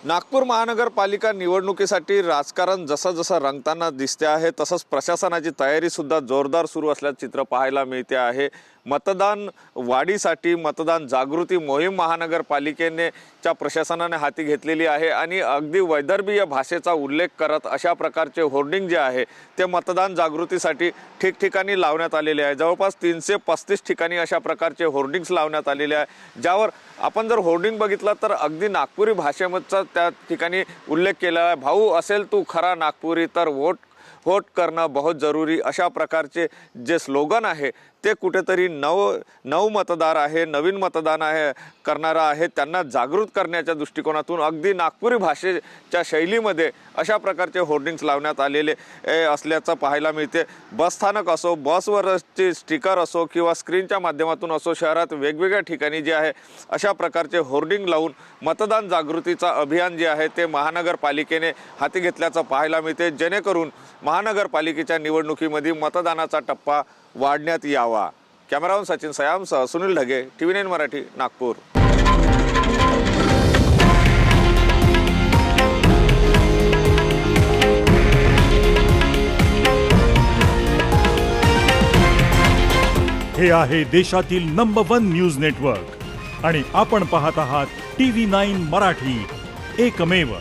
नागपूर महानगरपालिका निवडणुकीसाठी राजकारण जसं जसं रंगताना दिसते आहे तसंच प्रशासनाची तयारी सुद्धा जोरदार सुरू असल्याचे चित्र पाहायला मिळते आहे। मतदान वाढीसाठी मतदान जागृती मोहीम महानगरपालिकेने च्या प्रशासनाने हाती घेतलेली आहे आणि अगदी वैदर्भीय भाषेचा उल्लेख करत अशा प्रकारचे होर्डिंग जे आहे ते मतदान जागृतीसाठी ठिकठिकाणी लावण्यात आलेले आहे। जवळपास 335 ठिकाणी अशा प्रकारचे होर्डिंग्स लावण्यात आलेले आहे, ज्यावर आपण जर होर्डिंग बघितलं तर अगदी नागपुरी भाषेमध्ये त्या ठिकाणी उल्लेख केला आहे। भाऊ असेल तू खरा नागपुरी तर वोट करणं बहुत जरुरी, अशा प्रकारचे जे स्लोगन आहे ते कुठेतरी नव मतदार आहे, नवीन मतदान आहे करणारा आहे त्यांना जागृत करण्याच्या दृष्टिकोनातून अगदी नागपुरी भाषेच्या शैलीमध्ये अशा प्रकारचे होर्डिंग्स लावण्यात आलेले असल्याचं पाहायला मिळते। बसस्थानक असो, बसवरचे स्टिकर असो किंवा स्क्रीनच्या माध्यमातून असो, शहरात वेगवेगळ्या ठिकाणी जे आहे अशा प्रकारचे होर्डिंग लावून मतदान जागृतीचा अभियान जे आहे ते महानगरपालिकेने हाती घेतल्याचं पाहायला मिळते, जेणेकरून महानगरपालिकेच्या निवडणुकीमध्ये मतदानाचा टप्पा वाढण्यात यावा। कॅमेरामन सचिन सयामसह सुनील ढगे, TV9 मराठी, नागपूर। हे आहे देशातील नंबर 1 न्यूज नेटवर्क आणि आपण पाहत आहात TV9 मराठी, एकमेव।